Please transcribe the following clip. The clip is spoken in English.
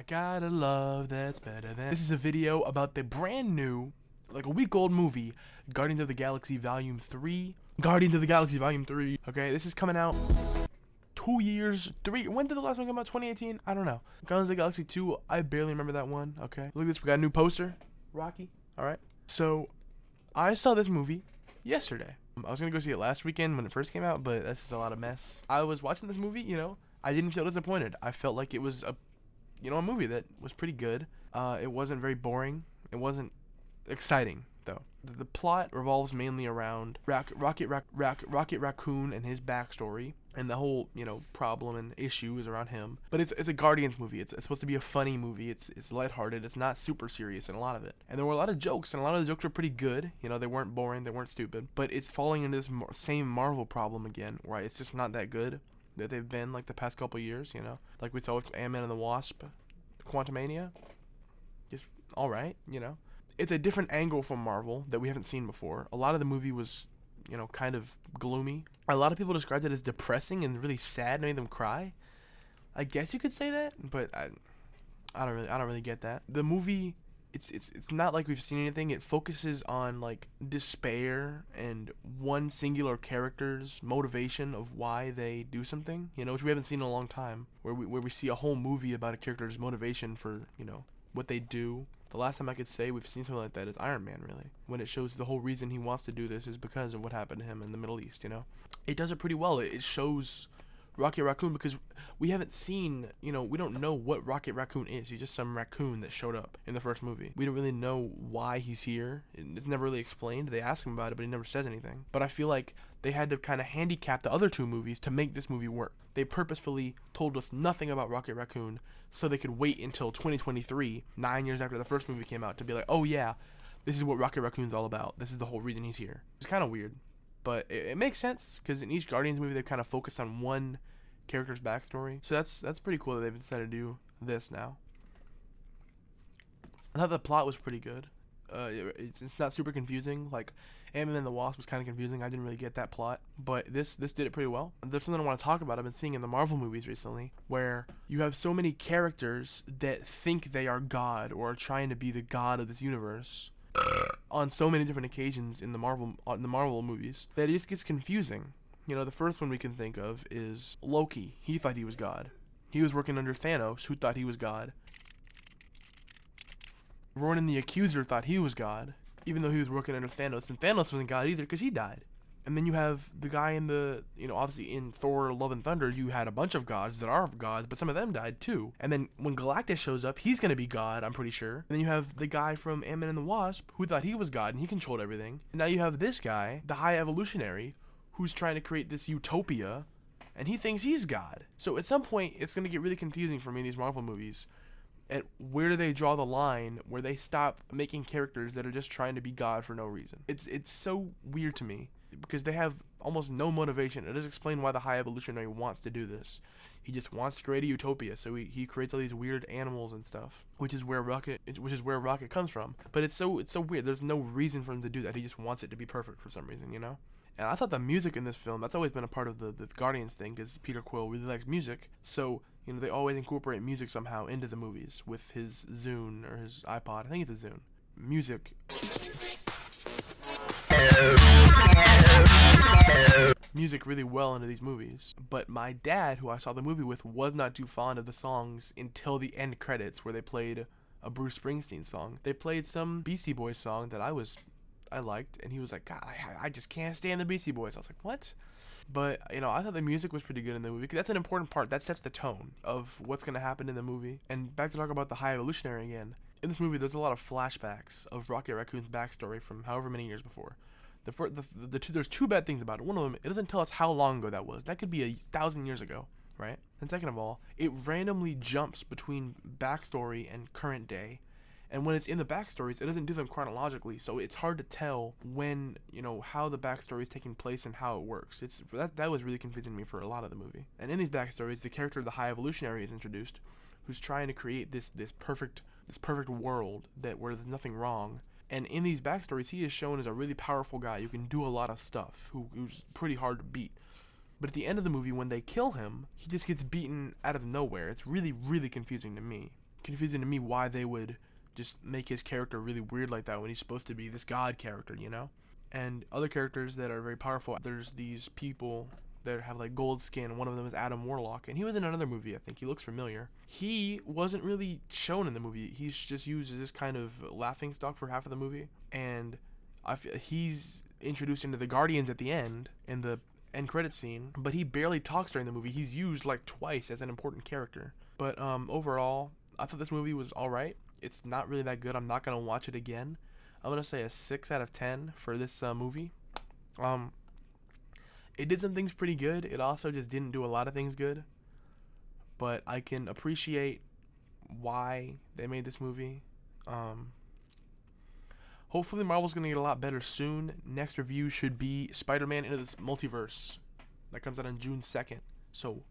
I got a love that's better than. This is a video about the brand new, like a week old movie, Guardians of the Galaxy Volume 3. Guardians of the Galaxy Volume 3. Okay, this is coming out 2 years, 3. When did the last one come out? 2018? I don't know. Guardians of the Galaxy 2, I barely remember that one. Okay, look at this. We got a new poster. Rocky. All right. So, I saw this movie yesterday. I was gonna go see it last weekend when it first came out, but that's just a lot of mess. I was watching this movie, I didn't feel disappointed. I felt like it was a movie that was pretty good. It wasn't very boring. It wasn't exciting though. The plot revolves mainly around Rocket Raccoon and his backstory, and the whole problem and issue is around him. But it's a Guardians movie. It's supposed to be a funny movie. It's lighthearted. It's not super serious in a lot of it. And there were a lot of jokes, and a lot of the jokes were pretty good. They weren't boring. They weren't stupid. But it's falling into this same Marvel problem again, right? It's just not that good that they've been like the past couple years. Like we saw with Ant-Man and the Wasp, Quantumania. Just all right. It's a different angle from Marvel that we haven't seen before. A lot of the movie was, kind of gloomy. A lot of people described it as depressing and really sad and made them cry. I guess you could say that, but I don't really get that. The movie, it's not like we've seen anything. It focuses on like despair and one singular character's motivation of why they do something, which we haven't seen in a long time. Where we see a whole movie about a character's motivation for, what they do. The last time I could say we've seen something like that is Iron Man, really. When it shows the whole reason he wants to do this is because of what happened to him in the Middle East, It does it pretty well. It shows Rocket Raccoon because we haven't seen, we don't know what Rocket Raccoon is. He's just some raccoon that showed up in the first movie. We don't really know why he's here. It's never really explained. They ask him about it, but he never says anything. But I feel like they had to kind of handicap the other two movies to make this movie work. They purposefully told us nothing about Rocket Raccoon so they could wait until 2023, 9 years after the first movie came out, to be like, oh yeah, this is what Rocket Raccoon's all about. This is the whole reason he's here. It's kind of weird. But it makes sense because in each Guardians movie they've kind of focused on one character's backstory. So that's pretty cool that they've decided to do this now. I thought the plot was pretty good. It's not super confusing. Like Ant-Man and the Wasp was kind of confusing. I didn't really get that plot, but this did it pretty well. There's something I want to talk about. I've been seeing in the Marvel movies recently where you have so many characters that think they are God or are trying to be the God of this universe on so many different occasions in the Marvel movies that it just gets confusing. The first one we can think of is Loki. He thought he was God. He was working under Thanos, who thought he was God. Ronan the Accuser thought he was God, even though he was working under Thanos, and Thanos wasn't God either because he died. And then you have the guy in the, obviously in Thor Love and Thunder, you had a bunch of gods that are gods, but some of them died too. And then when Galactus shows up, he's going to be God, I'm pretty sure. And then you have the guy from Ant-Man and the Wasp, who thought he was God, and he controlled everything. And now you have this guy, the High Evolutionary, who's trying to create this utopia, and he thinks he's God. So at some point, it's going to get really confusing for me in these Marvel movies. At where do they draw the line where they stop making characters that are just trying to be God for no reason? It's so weird to me because they have almost no motivation. It doesn't explain why the High Evolutionary wants to do this. He just wants to create a utopia, so he creates all these weird animals and stuff, which is where Rocket comes from. But it's so weird. There's no reason for him to do that. He just wants it to be perfect for some reason, And I thought the music in this film, that's always been a part of the Guardians thing, because Peter Quill really likes music. So, they always incorporate music somehow into the movies with his Zune or his iPod. I think it's a Zune. Music really well into these movies. But my dad, who I saw the movie with, was not too fond of the songs until the end credits where they played a Bruce Springsteen song. They played some Beastie Boys song that I liked, and he was like, God, I just can't stand the Beastie Boys. I was like, what? But, I thought the music was pretty good in the movie, because that's an important part. That sets the tone of what's going to happen in the movie. And back to talk about the High Evolutionary again. In this movie, there's a lot of flashbacks of Rocket Raccoon's backstory from however many years before. There's two bad things about it. One of them, it doesn't tell us how long ago that was. That could be 1,000 years ago, right? And second of all, it randomly jumps between backstory and current day. And when it's in the backstories, it doesn't do them chronologically, so it's hard to tell when, how the backstory is taking place and how it works. That was really confusing to me for a lot of the movie. And in these backstories, the character of the High Evolutionary is introduced, who's trying to create this perfect world where there's nothing wrong. And in these backstories, he is shown as a really powerful guy who can do a lot of stuff, who's pretty hard to beat. But at the end of the movie, when they kill him, he just gets beaten out of nowhere. It's really, really confusing to me. confusing to me why they would just make his character really weird like that when he's supposed to be this god character, you know? And other characters that are very powerful, there's these people that have like gold skin. One of them is Adam Warlock, and he was in another movie. I think he looks familiar. He wasn't really shown in the movie. He's just used as this kind of laughing stock for half of the movie, and I feel he's introduced into the Guardians at the end in the end credit scene, but he barely talks during the movie. He's used like twice as an important character. But overall, I thought this movie was all right. It's not really that good. I'm not gonna watch it again. I'm gonna say a 6 out of 10 for this movie. It did some things pretty good. It also just didn't do a lot of things good. But I can appreciate why they made this movie. Hopefully Marvel's gonna get a lot better soon. Next review should be Spider-Man Into the Multiverse. That comes out on June 2nd. So